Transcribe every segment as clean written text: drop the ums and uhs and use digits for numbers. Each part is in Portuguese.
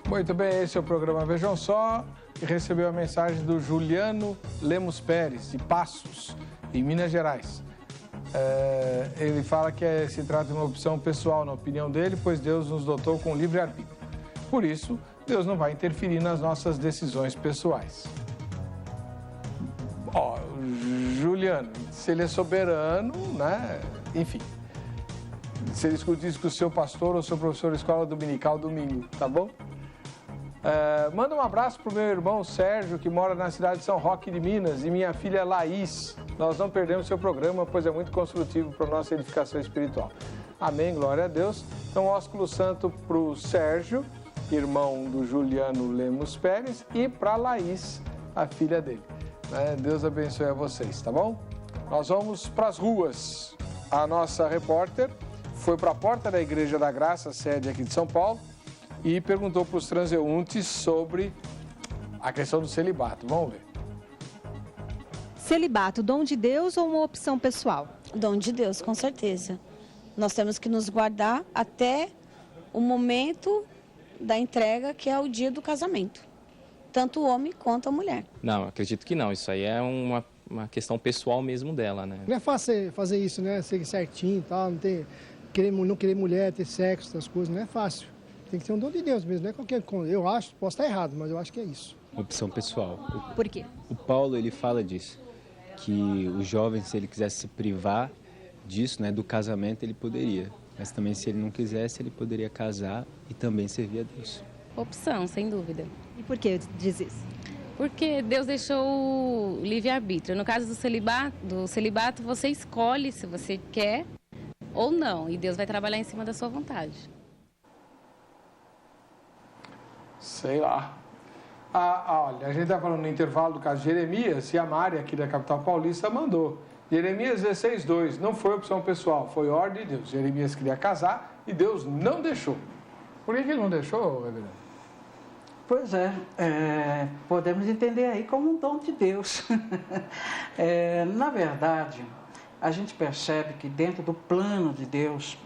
Muito bem, esse é o programa Vejam Só, que recebeu a mensagem do Juliano Lemos Pérez, de Passos, em Minas Gerais. Ele fala que se trata de uma opção pessoal, na opinião dele, pois Deus nos dotou com livre-arbítrio. Por isso, Deus não vai interferir nas nossas decisões pessoais. Juliano, se ele é soberano, né? Enfim, se ele discute isso com o seu pastor ou seu professor de escola dominical domingo, tá bom? Manda um abraço pro meu irmão Sérgio, que mora na cidade de São Roque de Minas, e minha filha Laís. Nós não perdemos seu programa, pois é muito construtivo para a nossa edificação espiritual. Amém, glória a Deus. Então, ósculo santo pro Sérgio, irmão do Juliano Lemos Pérez, e para Laís, a filha dele. Deus abençoe a vocês, tá bom? Nós vamos para as ruas. A nossa repórter foi para a porta da Igreja da Graça, sede aqui de São Paulo, e perguntou para os transeuntes sobre a questão do celibato. Vamos ver. Celibato, dom de Deus ou uma opção pessoal? Dom de Deus, com certeza. Nós temos que nos guardar até o momento da entrega, que é o dia do casamento. Tanto o homem quanto a mulher. Não, acredito que não. Isso aí é uma questão pessoal mesmo dela, né? Não é fácil fazer isso, né? Ser certinho e tal, não querer mulher, ter sexo, essas coisas, não é fácil. Tem que ser um dom de Deus mesmo, não é qualquer coisa. Eu acho, posso estar errado, mas eu acho que é isso. Opção pessoal. Por quê? O Paulo, ele fala disso, que o jovem, se ele quisesse se privar disso, né, do casamento, ele poderia. Mas também, se ele não quisesse, ele poderia casar e também servir a Deus. Opção, sem dúvida. E por que diz isso? Porque Deus deixou o livre-arbítrio. No caso do celibato, você escolhe se você quer ou não. E Deus vai trabalhar em cima da sua vontade. Sei lá. Olha, a gente está falando no intervalo do caso de Jeremias, e a Mari, aqui da capital paulista, mandou. Jeremias 16:2, não foi opção pessoal, foi ordem de Deus. Jeremias queria casar e Deus não deixou. Por que ele não deixou, reverendo? Pois podemos entender aí como um dom de Deus. Na verdade, a gente percebe que dentro do plano de Deus,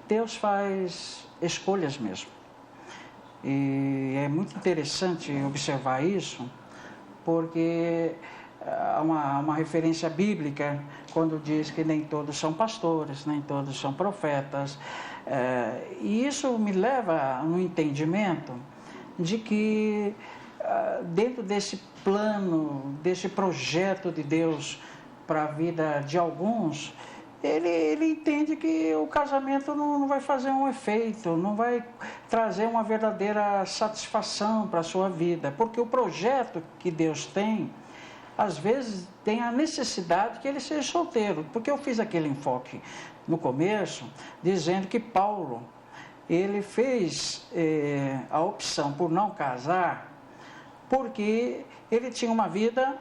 Deus faz escolhas mesmo. E é muito interessante observar isso, porque há uma referência bíblica quando diz que nem todos são pastores, nem todos são profetas. E isso me leva a um entendimento de que dentro desse plano, desse projeto de Deus para a vida de alguns, ele entende que o casamento não vai fazer um efeito, não vai trazer uma verdadeira satisfação para a sua vida, porque o projeto que Deus tem, às vezes tem a necessidade que ele seja solteiro, porque eu fiz aquele enfoque no começo, dizendo que Paulo, ele fez a opção por não casar, porque ele tinha uma vida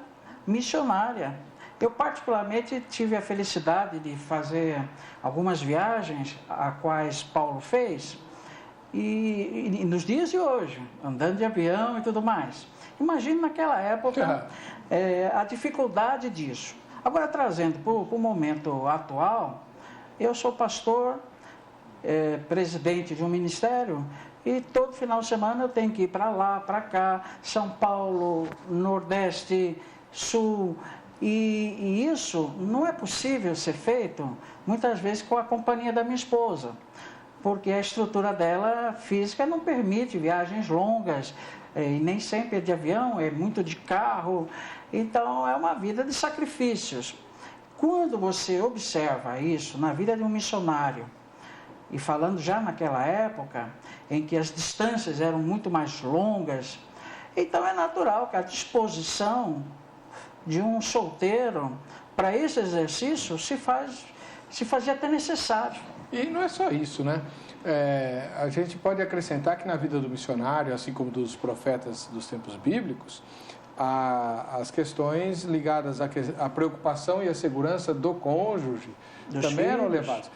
missionária. Eu particularmente tive a felicidade de fazer algumas viagens, a quais Paulo fez, e nos dias de hoje, andando de avião e tudo mais. Imagine naquela época a dificuldade disso. Agora, trazendo para o momento atual, eu sou pastor, presidente de um ministério, e todo final de semana eu tenho que ir para lá, para cá, São Paulo, Nordeste, Sul, e isso não é possível ser feito, muitas vezes, com a companhia da minha esposa, porque a estrutura dela física não permite viagens longas, e nem sempre é de avião, é muito de carro, então é uma vida de sacrifícios. Quando você observa isso na vida de um missionário, e falando já naquela época, em que as distâncias eram muito mais longas, então é natural que a disposição de um solteiro para esse exercício se fazia até necessário. E não é só isso, né? A gente pode acrescentar que na vida do missionário, assim como dos profetas dos tempos bíblicos, as questões ligadas à preocupação e à segurança do cônjuge também eram levadas.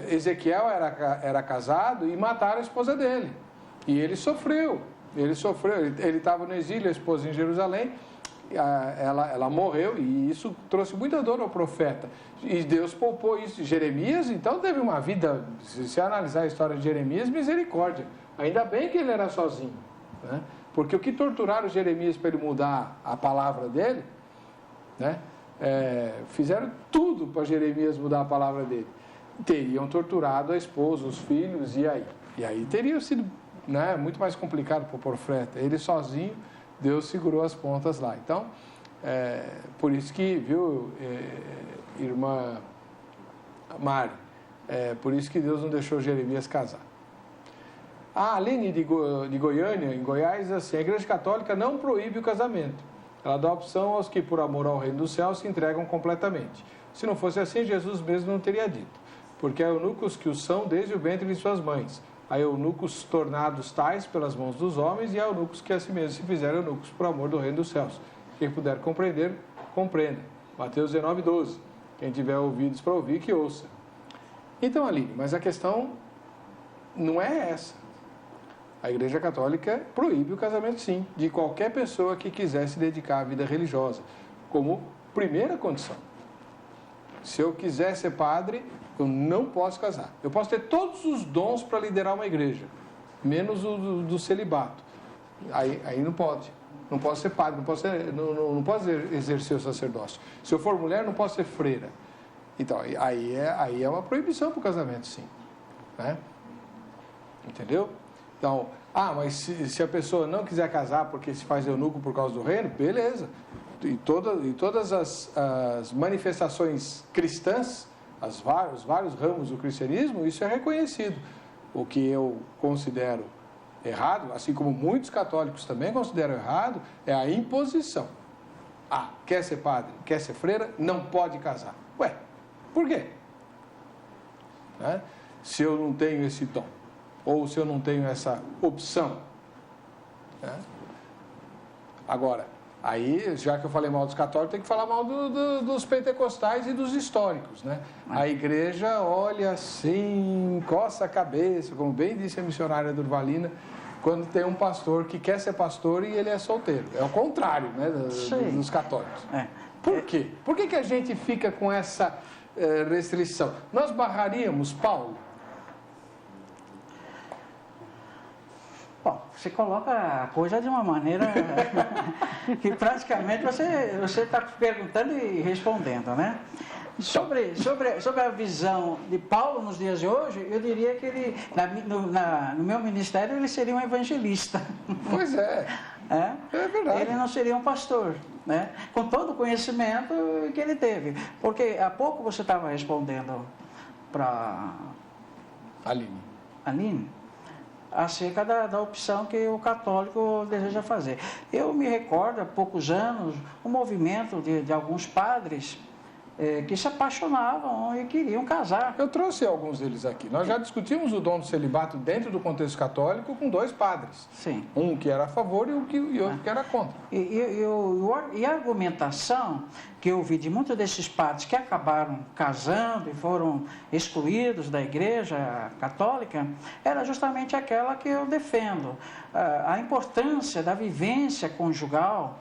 Ezequiel era casado e mataram a esposa dele. E ele sofreu. Ele estava no exílio, a esposa em Jerusalém. ela morreu e isso trouxe muita dor ao profeta. E Deus poupou isso. Jeremias, então, teve uma vida, se você analisar a história de Jeremias, misericórdia. Ainda bem que ele era sozinho, né? Porque o que torturaram Jeremias para ele mudar a palavra dele, né? Fizeram tudo para Jeremias mudar a palavra dele. Teriam torturado a esposa, os filhos, e aí? E aí teria sido, né, muito mais complicado para o profeta. Ele sozinho, Deus segurou as pontas lá. Então, por isso que, viu, irmã Mari, por isso que Deus não deixou Jeremias casar. A Aline de Goiânia, em Goiás, diz assim: a Igreja Católica não proíbe o casamento. Ela dá opção aos que, por amor ao reino dos céus, se entregam completamente. Se não fosse assim, Jesus mesmo não teria dito. Porque há eunucos que o são desde o ventre de suas mães. Há eunucos tornados tais pelas mãos dos homens, e há eunucos que a si mesmos se fizeram eunucos por amor do reino dos céus. Quem puder compreender, compreenda. Mateus 19:12. Quem tiver ouvidos para ouvir, que ouça. Então, Aline, mas a questão não é essa. A Igreja Católica proíbe o casamento, sim, de qualquer pessoa que quiser se dedicar à vida religiosa, como primeira condição. Se eu quiser ser padre, eu não posso casar. Eu posso ter todos os dons para liderar uma igreja, menos o do celibato. Aí não pode. Não posso ser padre, não posso exercer o sacerdócio. Se eu for mulher, não posso ser freira. Então, aí é uma proibição para o casamento, sim. Né? Entendeu? Então, mas se a pessoa não quiser casar porque se faz eunuco por causa do reino, beleza. E todas as manifestações cristãs, os vários ramos do cristianismo, isso é reconhecido. O que eu considero errado, assim como muitos católicos também consideram errado, é a imposição. Quer ser padre, quer ser freira, não pode casar. Ué, por quê? Né? Se eu não tenho esse dom, ou se eu não tenho essa opção. Né? Agora, aí, já que eu falei mal dos católicos, tem que falar mal dos pentecostais e dos históricos, né? A igreja olha assim, coça a cabeça, como bem disse a missionária Durvalina, quando tem um pastor que quer ser pastor e ele é solteiro. É o contrário, né, dos católicos. Por quê? Por que a gente fica com essa restrição? Nós barraríamos Paulo? Bom, você coloca a coisa de uma maneira que praticamente você está perguntando e respondendo, né? Sobre a visão de Paulo nos dias de hoje, eu diria que ele, no meu ministério, ele seria um evangelista. Pois é. É verdade. Ele não seria um pastor, né? Com todo o conhecimento que ele teve. Porque há pouco você estava respondendo para Aline, acerca da opção que o católico deseja fazer. Eu me recordo, há poucos anos, um movimento de alguns padres que se apaixonavam e queriam casar. Eu trouxe alguns deles aqui. Nós já discutimos o dom do celibato dentro do contexto católico com 2 padres. Sim. Um que era a favor e outro que era contra. E a argumentação que eu ouvi de muitos desses padres que acabaram casando e foram excluídos da Igreja Católica era justamente aquela que eu defendo. A importância da vivência conjugal,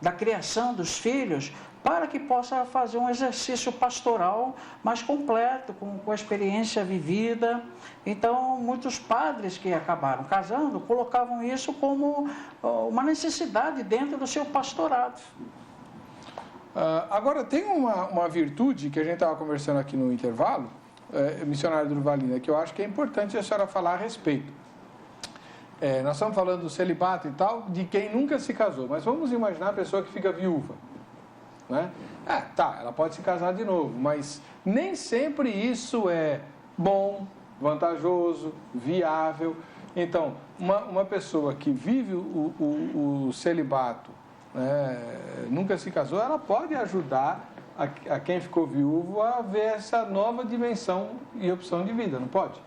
da criação dos filhos, para que possa fazer um exercício pastoral mais completo, com a experiência vivida. Então, muitos padres que acabaram casando colocavam isso como uma necessidade dentro do seu pastorado. Agora, tem uma virtude que a gente estava conversando aqui no intervalo, missionária Durvalina, que eu acho que é importante a senhora falar a respeito. Nós estamos falando do celibato e tal, de quem nunca se casou, mas vamos imaginar a pessoa que fica viúva. Né? Ela pode se casar de novo, mas nem sempre isso é bom, vantajoso, viável. Então, uma pessoa que vive o celibato, nunca se casou, ela pode ajudar a quem ficou viúvo a ver essa nova dimensão e opção de vida, não pode?